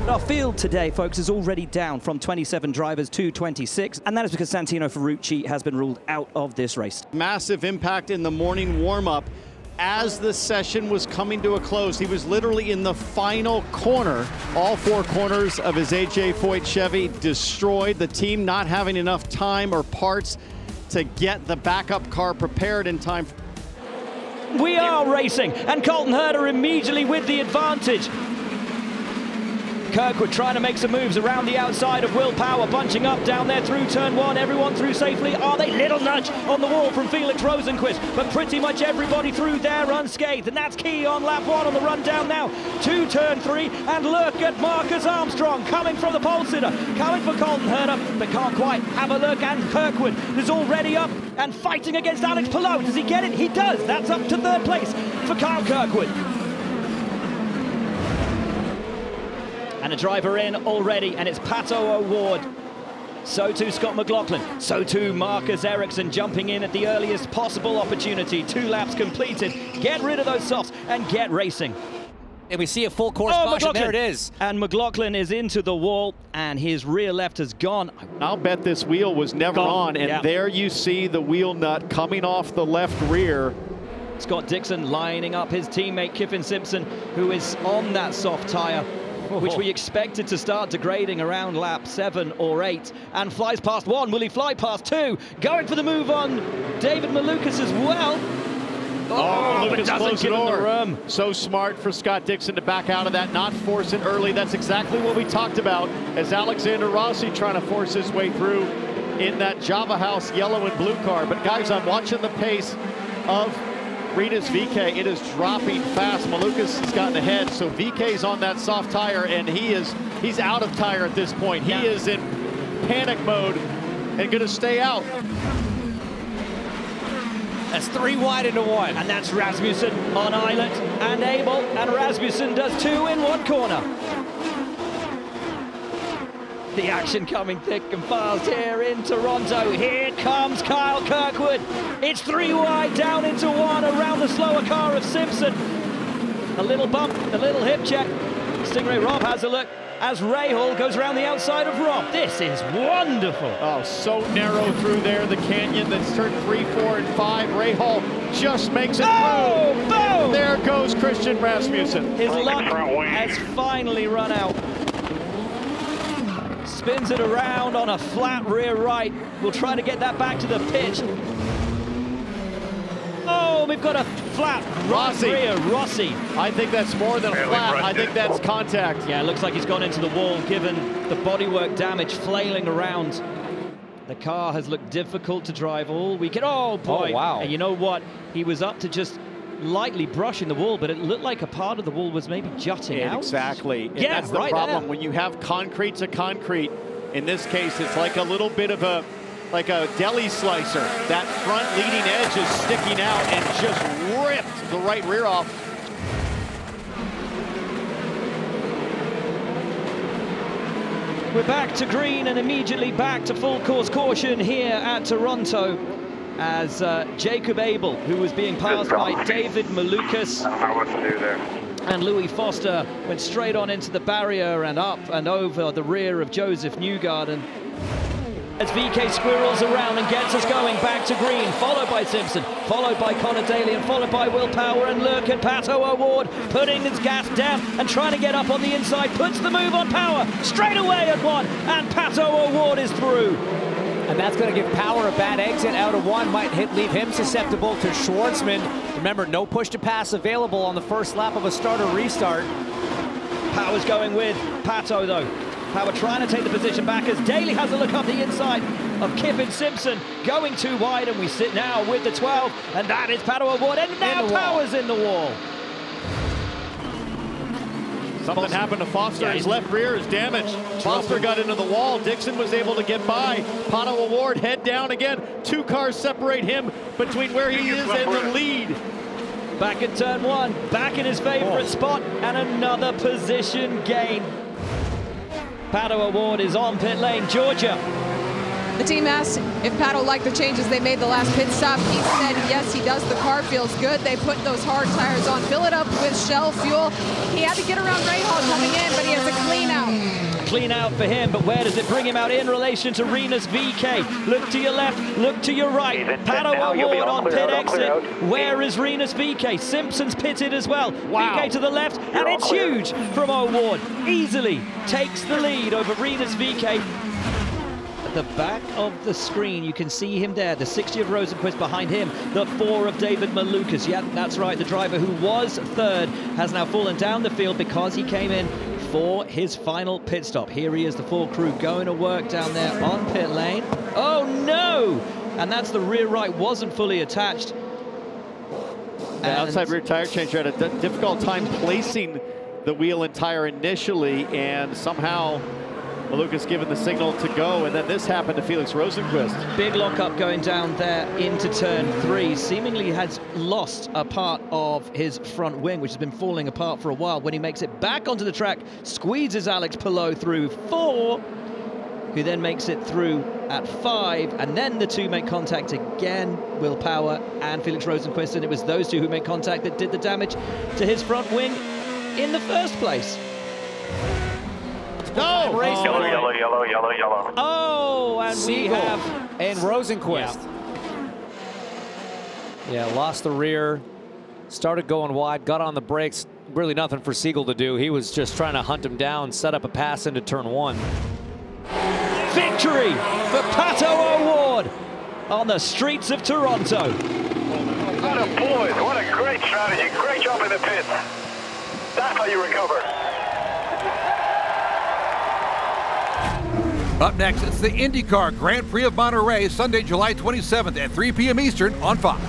Our field today, folks, is already down from 27 drivers to 26, and that is because Santino Ferrucci has been ruled out of this race. Massive impact in the morning warm-up. As the session was coming to a close, he was literally in the final corner. All four corners of his AJ Foyt Chevy destroyed. The team not having enough time or parts to get the backup car prepared in time. We are racing, and Colton Herta immediately with the advantage. Kirkwood trying to make some moves around the outside of Will Power, bunching up down there through turn one. Everyone through safely. Are they? Little nudge on the wall from Felix Rosenquist, but pretty much everybody through there unscathed, and that's key on lap one on the run down now to turn three. And look at Marcus Armstrong coming from the pole sitter, coming for Colton Herta, but can't quite have a look. And Kirkwood is already up and fighting against Alex Palou. Does he get it? He does. That's up to third place for Kyle Kirkwood. And a driver in already, and it's Pato O'Ward. So too Scott McLaughlin. So too Marcus Ericsson jumping in at the earliest possible opportunity. 2 laps completed. Get rid of those softs and get racing. And we see a full course caution. There it is. And McLaughlin is into the wall, and his rear left has gone. I'll bet this wheel was never on, and there you see the wheel nut coming off the left rear. Scott Dixon lining up his teammate Kiffin Simpson, who is on that soft tire, which we expected to start degrading around lap 7 or 8, and flies past 1. Will he fly past 2? Going for the move on David Malukas as well. Malukas closing the door. So smart for Scott Dixon to back out of that, not force it early. That's exactly what we talked about as Alexander Rossi trying to force his way through in that Java House yellow and blue car. But guys, I'm watching the pace of Rinus VeeKay. It is dropping fast. Malukas has gotten ahead, so VeeKay's on that soft tire, and he's out of tire at this point. He is in panic mode and going to stay out. That's 3 wide into 1. And that's Rasmussen on Eilert and Abel, and Rasmussen does 2 in 1 corner. The action coming thick and fast here in Toronto. Here comes Kyle Kirkwood. It's 3 wide down into 1 around the slower car of Simpson. A little bump, a little hip check. Stingray Rob has a look as Rahal goes around the outside of Rob. This is wonderful. Oh, so narrow through there, the canyon that's turned 3, 4, and 5. Rahal just makes it through. Boom! There goes Christian Rasmussen. His luck has finally run out. Spins it around on a flat rear right. We'll try to get that back to the pitch. Oh, we've got a flat rear Rossi. I think that's more than a flat. I think that's contact. Yeah, it looks like he's gone into the wall, given the bodywork damage flailing around. The car has looked difficult to drive all weekend. Oh, boy. Oh, wow. And you know what? He was up to just lightly brushing the wall, but it looked like a part of the wall was maybe jutting out. Exactly. And yeah, that's the problem. When you have concrete to concrete, in this case, it's like a little bit of a deli slicer. That front leading edge is sticking out and just ripped the right rear off. We're back to green and immediately back to full course caution here at Toronto, as Jacob Abel, who was being passed by David Malukas and Louis Foster, went straight on into the barrier and up and over the rear of Josef Newgarden. As VeeKay squirrels around and gets us going back to green, followed by Simpson, followed by Connor Daly, and followed by Will Power. And look at Pato O'Ward putting his gas down and trying to get up on the inside, puts the move on Power straight away at 1, and Pato O'Ward is through. And that's going to give Power a bad exit out of 1, might leave him susceptible to Schwartzman. Remember, no push to pass available on the first lap of a start or restart. Power's going with Pato, though. Power trying to take the position back as Daly has a look up the inside of Kiffin Simpson, going too wide, and we sit now with the 12, and that is Pato O'Ward, and now Power's in the wall. Something happened to Foster. His left rear is damaged. Foster got into the wall. Dixon was able to get by. Pato O'Ward head down again. 2 cars separate him between where he is and the lead. Back at turn 1, back in his favorite spot, and another position gain. Pato O'Ward is on pit lane. Georgia The team asked if Pato liked the changes they made the last pit stop. He said yes, he does. The car feels good. They put those hard tires on, fill it up with Shell fuel. He had to get around Rahal coming in, but he has a clean out. Clean out for him, but where does it bring him out in relation to Rinus VeeKay? Look to your left, look to your right. Pato O'Ward on pit exit. Where is Rinus VeeKay? Simpson's pitted as well. Wow. VeeKay to the left, and it's huge from O'Ward. Easily takes the lead over Rinus VeeKay. At the back of the screen, you can see him there. The 60 of Rosenqvist behind him. The 4 of David Malukas. Yeah, that's right. The driver who was third has now fallen down the field because he came in for his final pit stop. Here he is, the full crew going to work down there on pit lane. Oh no! And that's the rear right, wasn't fully attached. The outside rear tire changer had a difficult time placing the wheel and tire initially, and somehow Malukas given the signal to go, and then this happened to Felix Rosenqvist. Big lockup going down there into turn 3. Seemingly has lost a part of his front wing, which has been falling apart for a while. When he makes it back onto the track, squeezes Alex Palou through 4, who then makes it through at 5, and then the two make contact again, Will Power and Felix Rosenqvist, and it was those two who made contact that did the damage to his front wing in the first place. No! Yellow. Oh, and Siegel we have... and Rosenqvist. Yeah, lost the rear, started going wide, got on the brakes. Really nothing for Siegel to do. He was just trying to hunt him down, set up a pass into turn 1. Victory for Pato O'Ward on the streets of Toronto. What a boys, what a great strategy. Great job in the pits. That's how you recover. Up next, it's the IndyCar Grand Prix of Monterey, Sunday, July 27th at 3 p.m. Eastern on Fox.